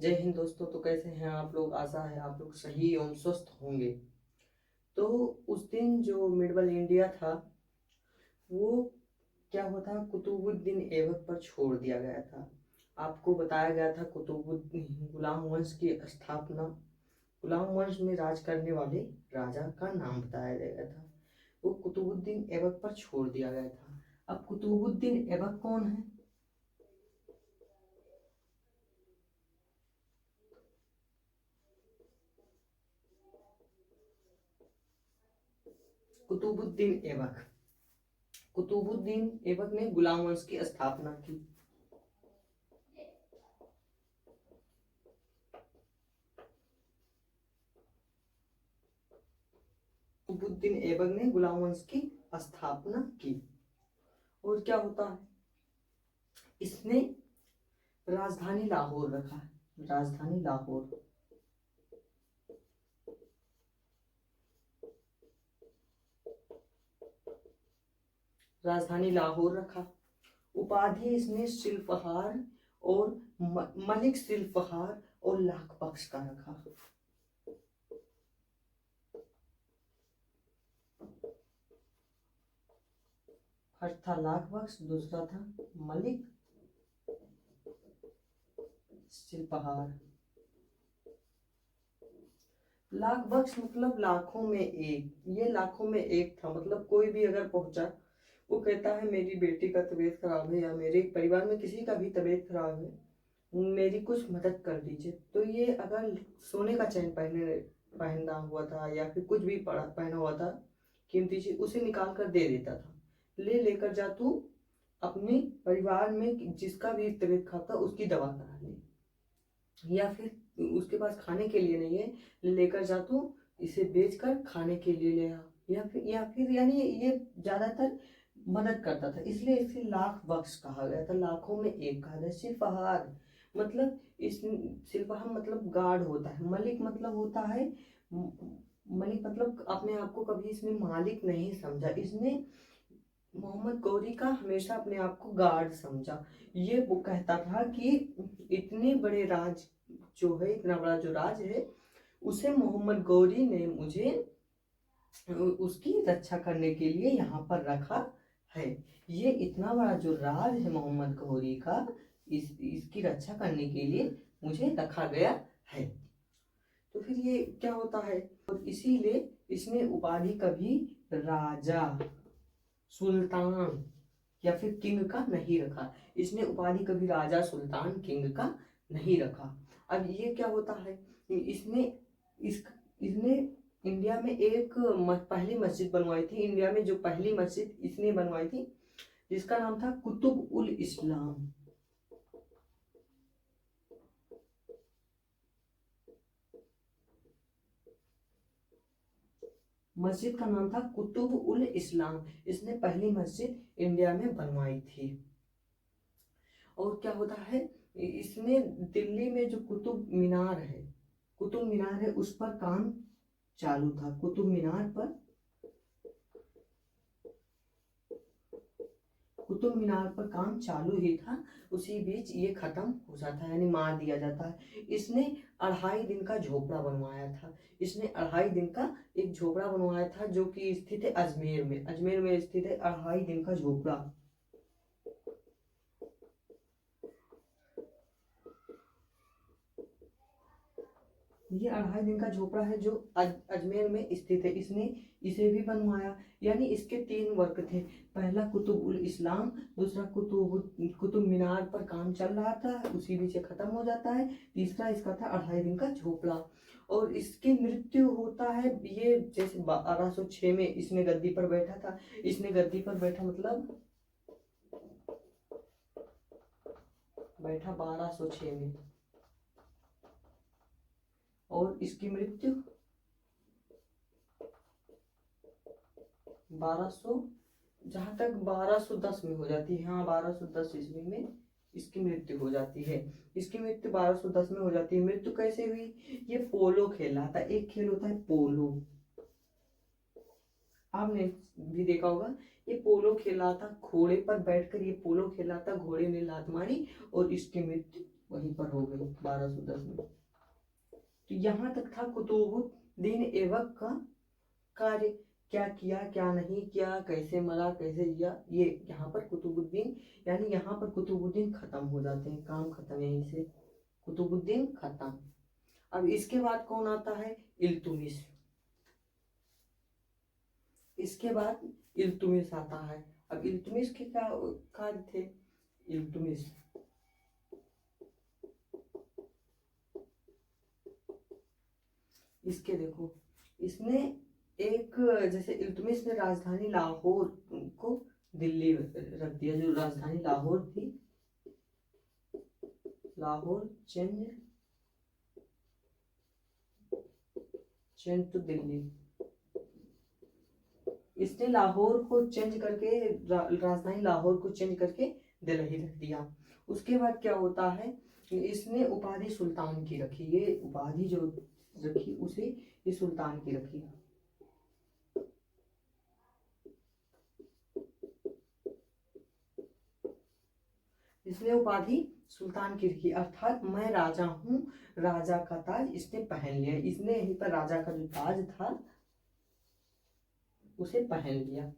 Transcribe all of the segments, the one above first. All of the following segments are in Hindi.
जय हिंद दोस्तों। तो कैसे हैं आप लोग? आशा है आप लोग सही एवं स्वस्थ होंगे। तो उस दिन जो मिडल इंडिया था वो क्या हुआ था, कुतुबुद्दीन ऐबक पर छोड़ दिया गया था। आपको बताया गया था कुतुबुद्दीन गुलाम वंश की स्थापना, गुलाम वंश में राज करने वाले राजा का नाम बताया गया था। वो कुतुबुद्दीन ऐबक पर छोड़ दिया गया था। अब कुतुबुद्दीन ऐबक कौन है? कुतुबुद्दीन ऐबक, कुतुबुद्दीन ऐबक ने गुलाम वंश की स्थापना की। कुतुबुद्दीन ऐबक ने गुलाम वंश की स्थापना की। और क्या होता है, इसने राजधानी लाहौर रखा है। राजधानी लाहौर, राजधानी लाहौर रखा। उपाधि इसने शिल्पहार और मलिक शिल्पहार और लाख बख्श का रखा। फर्स्ट था लाख बख्श, दूसरा था मलिक शिल्पहार। लाख बख्श मतलब लाखों में एक, ये लाखों में एक था। मतलब कोई भी अगर पहुंचा, वो कहता है मेरी बेटी का तबीयत खराब है या मेरे परिवार में किसी का भी तबीयत खराब है, मेरी कुछ मदद कर दीजिए। तो ये अगर सोने का चैन पहना हुआ था या फिर कुछ भी पहना हुआ था कीमती चीज, उसे निकाल कर दे देता था। ले लेकर जा तू अपने परिवार में जिसका भी तबीयत खराब था उसकी दवा करा ले। या फिर उसके पास खाने के लिए नहीं है, लेकर जा तू इसे बेचकर खाने के लिए ले आ। या फिर यानी ये ज्यादातर मदद करता था, इसलिए इसे लाख बख्श कहा गया था। लाखों में एक कहा गया। शिल्पहार मतलब इस शिल्पहार मतलब गार्ड होता है। मलिक मतलब होता है, मलिक मतलब अपने आप को कभी इसने मालिक नहीं समझा। इसने मोहम्मद गौरी का हमेशा अपने आप को गार्ड समझा। ये वो कहता था कि इतने बड़े राज जो है, इतना बड़ा जो राज है, उसे मोहम्मद गौरी ने मुझे उसकी रक्षा करने के लिए यहाँ पर रखा है। ये इतना बड़ा जो राज है मोहम्मद गौरी का, इसकी रक्षा करने के लिए मुझे रखा गया है। तो फिर ये क्या होता है, और इसीलिए इसने उपाधि कभी राजा, सुल्तान या फिर किंग का नहीं रखा। इसने उपाधि कभी राजा, सुल्तान, किंग का नहीं रखा। अब ये क्या होता है, इसने इस इसने इंडिया में एक पहली मस्जिद बनवाई थी। इंडिया में जो पहली मस्जिद इसने बनवाई थी, जिसका नाम था कुतुब उल इस्लाम। मस्जिद का नाम था कुतुब उल इस्लाम। इसने पहली मस्जिद इंडिया में बनवाई थी। और क्या होता है, इसने दिल्ली में जो कुतुब मीनार है, कुतुब मीनार है, उस पर काम चालू था। कुतुब मीनार पर, कुतुब मीनार पर काम चालू ही था। उसी बीच ये खत्म हो जाता है, यानी मार दिया जाता है। इसने 2.5 दिन का झोपड़ा बनवाया था। इसने 2.5 दिन का एक झोपड़ा बनवाया था, जो कि स्थित है अजमेर में। अजमेर में स्थित है 2.5 दिन का झोपड़ा। ये 2.5 दिन का झोपड़ा है जो अजमेर में स्थित है। इसने इसे भी बनवाया। यानी इसके 3 वर्क थे। पहला कुतुब उल इस्लाम, दूसरा कुतुब मीनार पर काम चल रहा था, उसी बीच खत्म हो जाता है। तीसरा इसका था 2.5 दिन का झोपड़ा। और इसकी मृत्यु होता है, ये जैसे 1206 में इसने गद्दी पर बैठा था। इसने गद्दी पर बैठा मतलब बैठा 1206 में, और इसकी मृत्यु 1200, जहां तक 1210 में हो जाती है। हाँ, 1210 ईस्वी में इसकी मृत्यु हो जाती है। इसकी मृत्यु 1210 में हो जाती है। मृत्यु कैसे हुई? ये पोलो खेल रहा था। एक खेल होता है पोलो, आपने भी देखा होगा। ये पोलो खेल रहा था, घोड़े पर बैठकर ये पोलो खेल रहा था। घोड़े ने लात मारी और इसकी मृत्यु वहीं पर हो गई 1210 में। तो यहाँ तक था कुतुबुद्दीन ऐबक का कार्य, क्या किया क्या नहीं किया, कैसे मरा कैसे जिया, ये यहाँ पर कुतुबुद्दीन, यानी यहाँ पर कुतुबुद्दीन खत्म हो जाते हैं, काम खत्म, यहीं से कुतुबुद्दीन खत्म। अब इसके बाद कौन आता है? इल्तुमिश। इसके बाद इल्तुमिश आता है। अब इल्तुमिश के क्या कार्य थे? इल्तुमिश इसके देखो, इसने एक, जैसे इल्तुमिश ने राजधानी लाहौर को दिल्ली रख दिया, जो राजधानी लाहौर थी, लाहौर चेंज टू दिल्ली। इसने लाहौर को चेंज करके, राजधानी लाहौर को चेंज करके दिल्ली रख दिया। उसके बाद क्या होता है, इसने उपाधि सुल्तान की रखी, ये उपाधि जो रखी उसे ये सुल्तान की रखी। इसने उपाधि सुल्तान की रखी, अर्थात मैं राजा हूँ, राजा का ताज इसने पहन लिया। इसने यहीं पर राजा का जो ताज था उसे पहन लिया।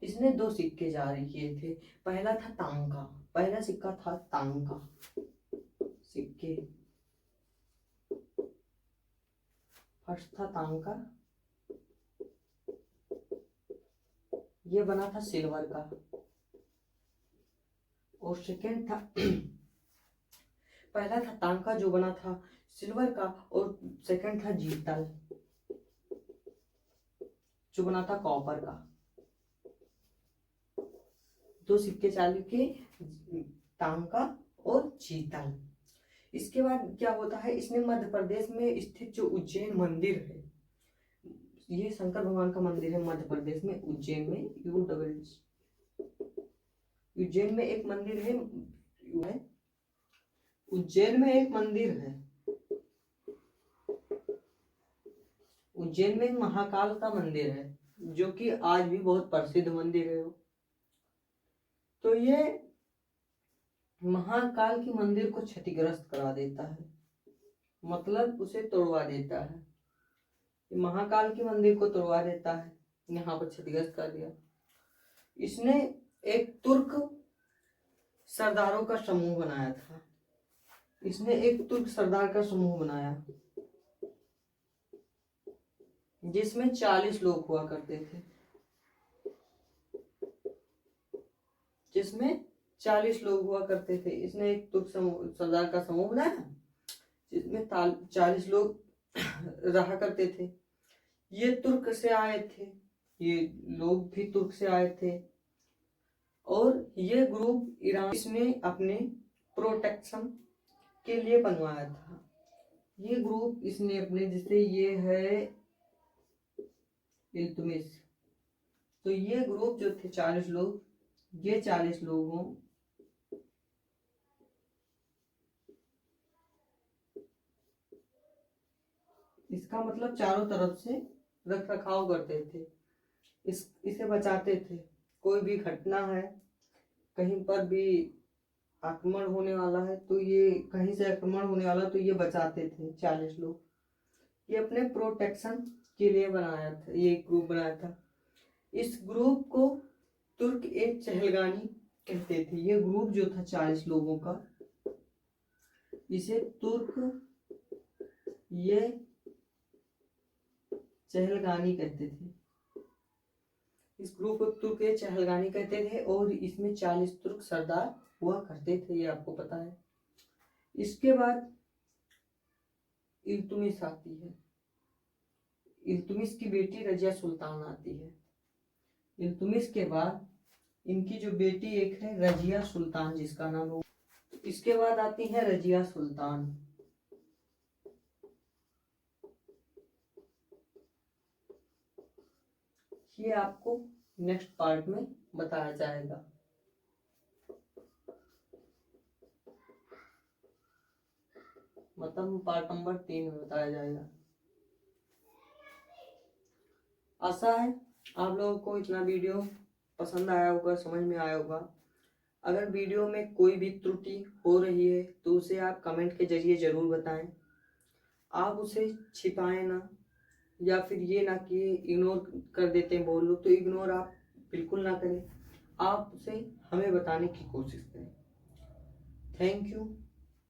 इसने 2 सिक्के जारी किए थे। पहला था तांगा, पहला सिक्का था तांगा सिक्के, फर्स्ट था तांगा, ये बना था सिल्वर का। और सेकेंड था पहला था तांगा जो बना था सिल्वर का, और सेकेंड था जीतल जो बना था कॉपर का। 2 सिक्के चांदी के, तांगा और जीतल। इसके बाद क्या होता है, इसने मध्य प्रदेश में स्थित जो उज्जैन मंदिर है, ये शंकर भगवान का मंदिर है मध्य प्रदेश में, उज्जैन में, उज्जैन में एक मंदिर है, उज्जैन में एक मंदिर है, उज्जैन में महाकाल का मंदिर है, जो कि आज भी बहुत प्रसिद्ध मंदिर है। तो ये महाकाल के मंदिर को क्षतिग्रस्त करा देता है, मतलब उसे तोड़वा देता है। महाकाल के मंदिर को तोड़वा देता है, यहाँ पर क्षतिग्रस्त कर दिया। इसने एक तुर्क सरदारों का समूह बनाया था, इसने एक तुर्क सरदार का समूह बनाया जिसमें 40 लोग हुआ करते थे, जिसमें 40 लोग हुआ करते थे। इसने एक तुर्क सरदार का समूह बनाया जिसमें 40 लोग रहा करते थे। ये तुर्क से आए थे, ये लोग भी तुर्क से आए थे, और ये ग्रुप ईरान इसने अपने प्रोटेक्शन के लिए बनवाया था। ये ग्रुप इसने अपने, जैसे ये है इल्तुमिश, तो ये ग्रुप जो थे 40 लोग, ये 40 लोगों इसका मतलब चारों तरफ से रख रखाव करते थे, इसे बचाते थे। कोई भी घटना है, कहीं पर भी आक्रमण होने वाला है, तो ये कहीं से आक्रमण होने वाला तो ये बचाते थे 40 लोग। ये अपने प्रोटेक्शन के लिए बनाया था, ये ग्रुप बनाया था। इस ग्रुप को तुर्क एक चहलगानी कहते थे। ये ग्रुप जो था 40 लोगों का, इसे तुर्क ये चहलगानी कहते थे। इस ग्रुप को तुर्क ये चहलगानी कहते थे, और इसमें 40 तुर्क सरदार हुआ करते थे, ये आपको पता है। इसके बाद इल्तुमिश आती है, इल्तुमिश की बेटी रजिया सुल्तान आती है। इल्तुमिश के बाद इनकी जो बेटी एक है रजिया सुल्तान, जिसका नाम हो। इसके बाद आती है रजिया सुल्तान। ये आपको नेक्स्ट पार्ट में बताया जाएगा। मतलब पार्ट नंबर 3 में बताया जाएगा। आशा है आप लोगों को इतना वीडियो पसंद आया होगा, समझ में आया होगा। अगर वीडियो में कोई भी त्रुटि हो रही है तो उसे आप कमेंट के जरिए ज़रूर बताएं। आप उसे छिपाएं ना, या फिर ये ना कि इग्नोर कर देते हैं बोल लो, तो इग्नोर आप बिल्कुल ना करें, आप उसे हमें बताने की कोशिश करें। Thank you.